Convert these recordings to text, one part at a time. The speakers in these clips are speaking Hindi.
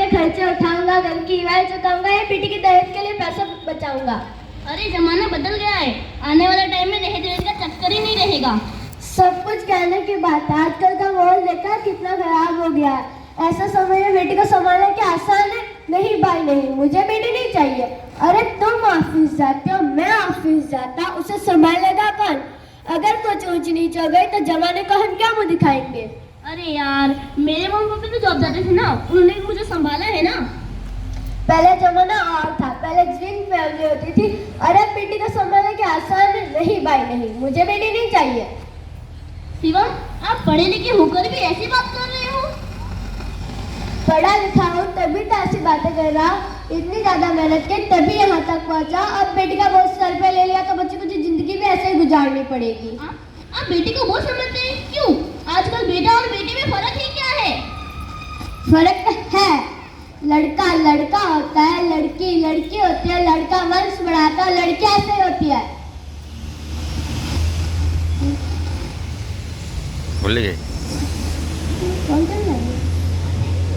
खर्चे उठाऊंगा, घर की ईएमआई चुकाऊंगा या बेटी के दहेज के लिए पैसा बचाऊंगा। अरे जमाना बदल गया है, आने वाले टाइम में दहेज वहेज का चक्कर ही नहीं रहेगा। सब कुछ कहने की बात है, आजकल का माहौल देखा कितना खराब हो गया है। ऐसा समय में बेटी को संभालना क्या आसान है? नहीं भाई नहीं, मुझे बेटी नहीं चाहिए। अरे तुम ऑफिस जाते हो, मैं ऑफिस जाता, उसे संभालेगा कौन? अगर कुछ ऊंच नीच हो गई तो जमाने को हम क्या मुंह दिखाएंगे? अरे यार, मेरे मम्मी पापा तो जॉब जाते थे ना, उन्होंने भी मुझे संभाला है ना। पहले जमाना और था, पहले जॉइंट फैमिली होती थी। अरे बेटी को संभालना क्या आसान है? नहीं भाई नहीं, मुझे बेटी नहीं चाहिए। शिवम, आप पढ़े लिखे होकर भी ऐसी बात कर रहे हो? पढ़ा लिखा हूँ तभी तो ऐसी बातें कर रहा। इतनी ज्यादा मेहनत की तभी यहाँ तक पहुँचा। अब बेटी का बोझ सर पे ले लिया तो बच्चे को जिंदगी भी ऐसे ही गुजारनी पड़ेगी। आप बेटी को बोझ समझते हैं? क्यों? आजकल बेटा और बेटी में फर्क ही क्या है? फर्क है, लड़का लड़का होता है, लड़की लड़की होती है। लड़का वंश बढ़ाता है, लड़की ऐसे होती है। भूल गए?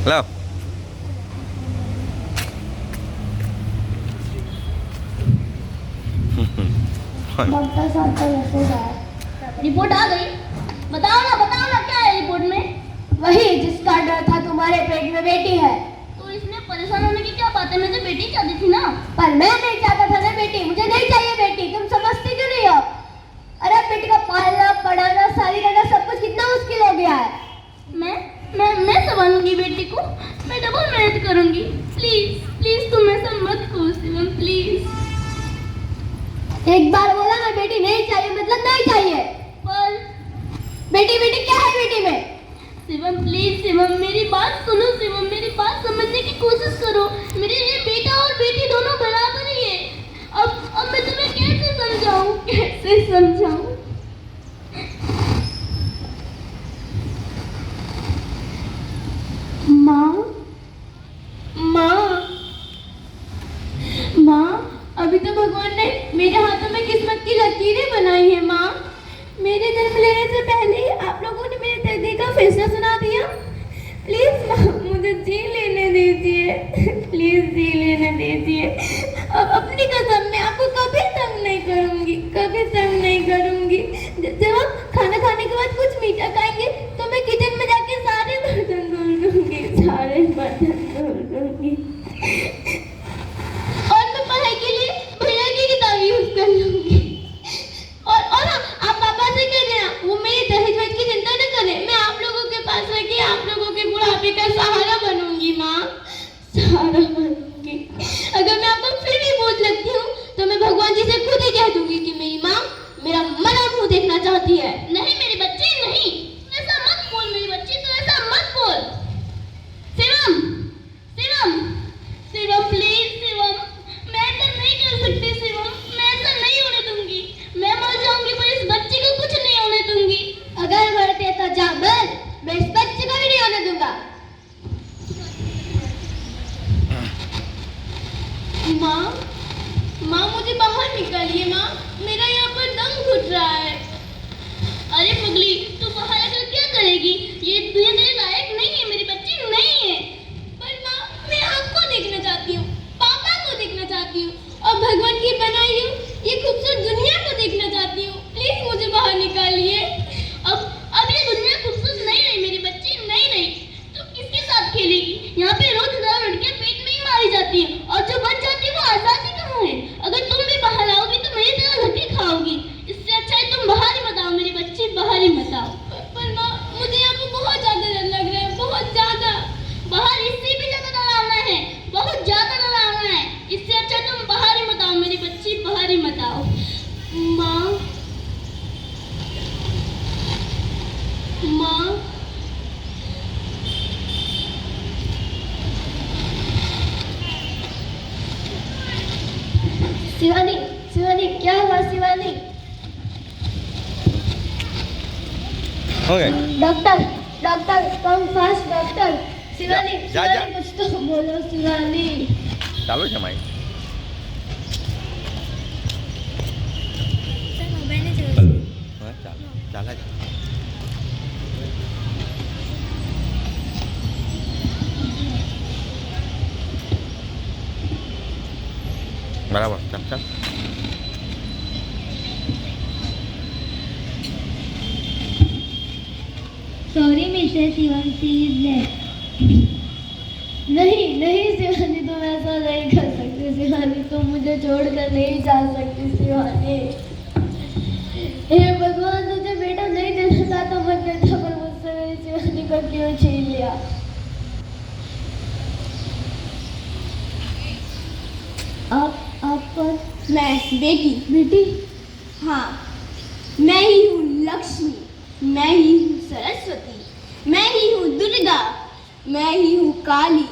लो डॉक्टर साहब का मैसेज आया। रिपोर्ट आ गई? बताओ ना क्या है रिपोर्ट में? वही जिसका डर था, तुम्हारे पेट में बेटी है। तो इसमें परेशान होने की क्या बात है? मैं तो बेटी चाहती थी ना। पर मैं नहीं चाहता था ना बेटी, मुझे नहीं चाहिए बेटी। तुम समझती क्यों नहीं हो? अरे बेटी का पालना पढ़ाना शादी करना सब कुछ कितना मुश्किल हो गया है। मैं संभालूंगी बेटी को, मैं डबल मेहनत करूंगी। प्लीज प्लीज तुम ऐसा मत करो शिवम, प्लीज। एक बार बोला ना बेटी नहीं चाहिए मतलब नहीं चाहिए। पर बेटी बेटी क्या है बेटी में? शिवम प्लीज, शिवम मेरी बात सुनो, शिवम मेरी बात समझने की कोशिश करो। मेरे लिए बेटा और बेटी दोनों बराबर ही है। अब मैं तुम्हें कैसे समझाऊं? माँ, अभी तो भगवान ने मेरे हाथों में किस्मत की लकीरें बनाई है। माँ, मेरे जन्म लेने से पहले ही आप लोगों ने मेरे तकदीर का फैसला सुना दिया। प्लीज माँ, मुझे जी लेने दीजिए, प्लीज जी लेने दीजिए। अब अपनी कसम मैं आपको कभी तंग नहीं करूँगी, कभी तंग नहीं करूँगी। जब आप खाना खाने के बाद कुछ मीठा खाएंगे तो मैं किचन में जाके सारे बर्तन धुल दूँगी, सारे बर्तन धुल दूँगी। और मैं पढ़ाई के लिए भैया की किताब यूज कर लूँगी। और आप पापा से कह देना वो मेरी दहेज वहेज की चिंता न करें। मैं आप लोगों के पास रह के आप लोगों के बुढ़ापे का सहारा बनूंगी। माँ, सहारा बनूंगी। अगर मैं आपको फिर भी बोझ लगती हूँ तो मैं भगवान जी से खुद ही कह दूंगी कि मेरी माँ मेरा मरा मुंह देखना चाहती है। नहीं मेरी बच्ची, नहीं, ऐसा मत बोल मेरी बच्ची, तो ऐसा मत बोल। शिवम शिवम शिवम प्लीज, शिवम मैं ऐसा नहीं कर सकती। शिवम मैं ऐसा नहीं होने दूंगी। मैं मर जाऊंगी पर इस बच्चे को कुछ नहीं होने दूंगी। अगर मरते तो जा मर, मैं इस बच्चे को भी नहीं होने दूंगा। माँ मुझे बाहर निकालिए। माँ, मेरा यहाँ पर दम घुट रहा है। अरे पगली, तू बाहर आकर क्या करेगी? ये तेरे लायक नहीं है, मेरी बच्ची नहीं है। पर माँ, मैं आपको देखना चाहती हूँ, पापा को देखना चाहती हूँ और भगवान की बनाई हूँ ये खूबसूरत दुनिया को देखना चाहती हूँ। प्लीज मुझे बाहर निकालिए। अब ये दुनिया खूबसूरत नहीं रही मेरी बच्ची, नहीं रही। तू किसके साथ खेलेगी? यहाँ पे रोज हजारों लड़कियां पेट में ही मारी जाती है और जो बच जाती है वो आजादी कहाँ है? अगर तुम भी बाहर आओगी तो मेरी तरह धक्के खाओगी। इससे अच्छा है तुम बाहर ही मत आओ मेरी बच्ची, बाहर ही मत आओ। पर माँ, मुझे यहाँ पे बहुत ज्यादा डर लग रहा है, बहुत ज्यादा। बाहर इससे भी ज्यादा डरावना है, बहुत ज्यादा डरावना है। इससे अच्छा तुम बाहर ही मत आओ मेरी बच्ची, बाहर ही मत आओ। माँ, शिवानी, शिवानी क्या हुआ? शिवानी, हो गए? Doctor, doctor come fast doctor. Shivani, जा, शिवानी कुछ तो बोलो शिवानी। ચાલુ છે માઈ? હા ચાલે છે. बराबर चल चल सॉरी मिस्टर शिवानी नहीं नहीं शिवानी, तुम ऐसा नहीं कर सकती शिवानी, तुम मुझे छोड़कर नहीं जा सकती शिवानी। हे भगवान, तुझे बेटा नहीं देना था तो मत देता, पर मुझसे मेरी शिवानी को क्यों छीन लिया? आप कौन? मैं बेटी। बेटी? हाँ, मैं ही हूँ लक्ष्मी, मैं ही हूँ सरस्वती, मैं ही हूँ दुर्गा, मैं ही हूँ काली,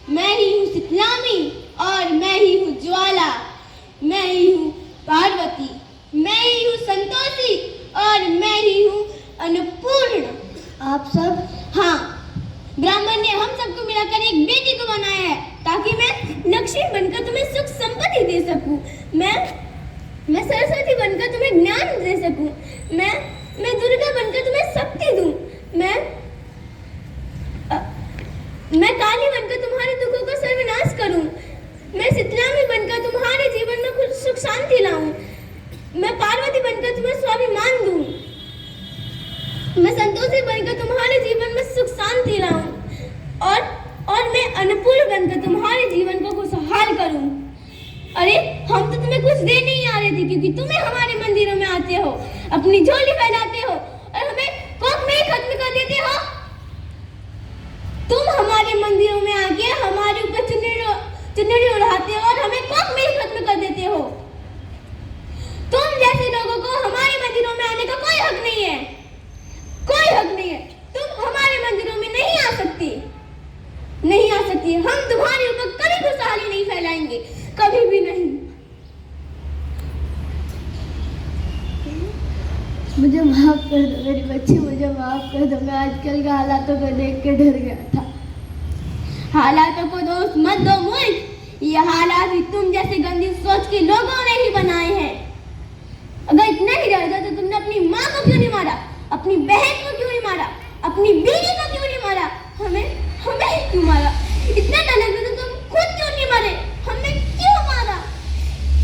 मैं ही हूँ शीतलामी और मैं ही हूँ ज्वाला, मैं ही हूँ पार्वती, मैं ही हूँ संतोषी और मैं ही हूँ अन्नपूर्ण। आप सब? हाँ, ब्राह्मण ने हम सबको मिलाकर एक बेटी को बनाया है ताकि मैं लक्ष्मी बनकर तुम्हें सुख संपत्ति दे सकूं, मैं सरस्वती बनकर तुम्हें ज्ञान दे सकूं, मैं दुर्गा बनकर तुम्हें शक्ति दूं, मैं काली बनकर तुम्हारे दुखों का सर्वनाश करूं, मैं शीतलामी बनकर तुम्हारे जीवन में कुछ सुख शांति लाऊं, मैं पार्वती बनकर तुम्हें स्वाभिमान दूं, मैं संतोषी बनकर तुम्हारे जीवन में सुख शांति लाऊं और मैं अन्नपूर्ण बनकर तुम्हारे जीवन को खुशहाल करूं। अरे हम तो तुम्हें कुछ दे नहीं आ रहे थे, क्योंकि तुम्हें हमारे मंदिरों में आते हो, अपनी झोली फैलाते हो और हमें कोख में ही खत्म कर देते हो। तुम हमारे मंदिरों में आके हमारे ऊपर चुनरी उड़ाते हो और हमें कोख में ही खत्म कर देते हो। तुम जैसे लोगों को हमारे मंदिरों में आने का कोई हक नहीं है, कोई हक नहीं है। तुम हमारे मंदिरों में नहीं आ सकती, नहीं आ सकती। हम तुम्हारे ऊपर कभी खुशहाली नहीं फैलाएंगे, कभी भी नहीं। मुझे माफ कर दो मेरी बच्ची, मुझे माफ कर दो। मैं आजकल के हालातों को देख के डर गया था। हालातों को दोस्त मत दो मूर्ख, ये हालात भी तुम जैसे गंदी सोच के लोगों ने ही बनाए हैं। अगर इतना ही डर था तो तुमने अपनी माँ को क्यों नहीं मारा, अपनी बहन को क्यों नहीं मारा, अपनी बीवी को क्यों नहीं मारा, हमें क्यों मारा? इतना डर लगता तो तुम खुद क्यों नहीं मारे, हमें क्यों मारा,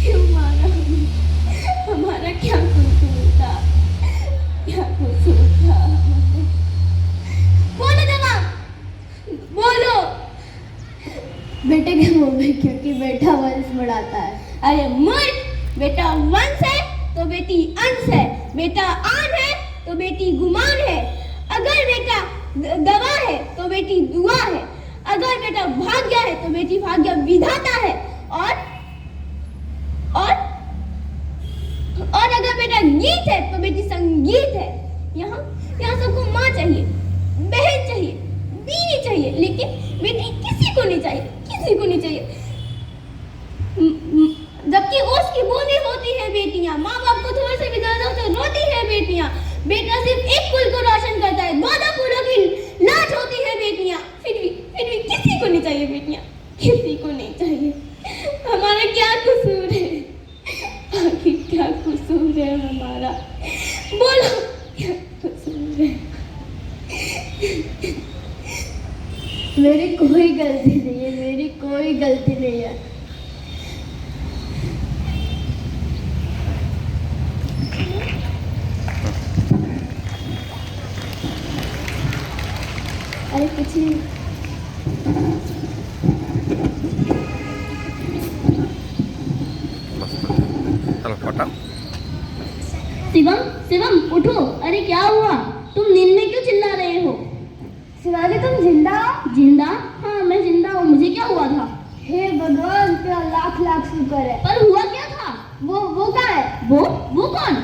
क्यों मारा? हमारा क्या कसूर था, क्या कसूर था? बोलो जवाब, बोलो। बेटे के मुंह में, क्योंकि बेटा वंश बढ़ाता है। अरे मूर्ख, बेटा वंश है तो बेटी अंश है, बेटा आन है तो बेटी गुमान है, अगर बेटा दवा है तो बेटी दुआ है, अगर बेटा भाग्य है तो बेटी भाग्य विधाता है, और अगर बेटा गीत है तो बेटी संगीत है। यहाँ सबको माँ चाहिए, बहन चाहिए, बीवी चाहिए, लेकिन बेटी किसी को नहीं चाहिए, किसी को नहीं चाहिए। जबकि उसकी बूंदी होती है बेटियां, माँ बाप को थोड़ा सा भी दर्द हो तो रोती है बेटियां। बेटा सिर्फ एक कुल को रोशन करता है, दो कुलों की लाज होती है बेटियां। फिर भी किसी को नहीं चाहिए बेटियां, किसी को नहीं चाहिए। हमारा क्या कसूर है, आखिर क्या कसूर है हमारा? बोलो क्या कसूर है? मेरी कोई गलती नहीं है, मेरी कोई गलती नहीं है। अरे कुछ नहीं। चलो फटा। शिवम उठो। अरे क्या हुआ, तुम नींद में क्यों चिल्ला रहे हो? शिवानी तुम जिंदा हो? जिंदा? हाँ मैं जिंदा हूँ। मुझे क्या हुआ था? हे भगवान, तेरा लाख लाख शुक्र है। पर हुआ क्या था? वो कहाँ है? वो कौन?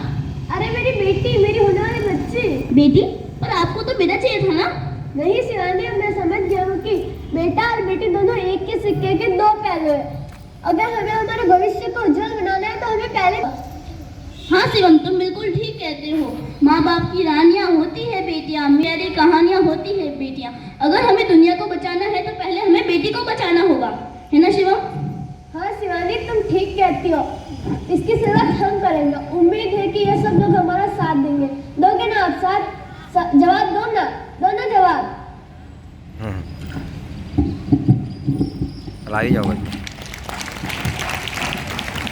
अरे मेरी बेटी, मेरी होने वाली बच्ची। बेटी? पर आपको तो बेटा चाहिए था ना? नहीं शिवानी, मैं समझ गया हूँ कि बेटा और बेटी दोनों एक के सिक्के के दो पहलू हैं। अगर हमें हमारे भविष्य को उज्जवल बनाना है तो हमें पहले। हाँ शिवम, तुम बिल्कुल ठीक कहते हो। माँ बाप की रानियाँ होती है बेटियाँ, मेरी कहानियाँ होती है बेटियाँ। अगर हमें दुनिया को बचाना है तो पहले हमें बेटी को बचाना होगा, है ना शिवम? हाँ शिवानी, तुम ठीक कहती हो। इसकी सेवा हम करेंगे। उम्मीद है कि ये सब लोग हमारा साथ देंगे। दोगे ना आप साथ? जवाब दो ना, दो ना जवाब। लाई जाओ।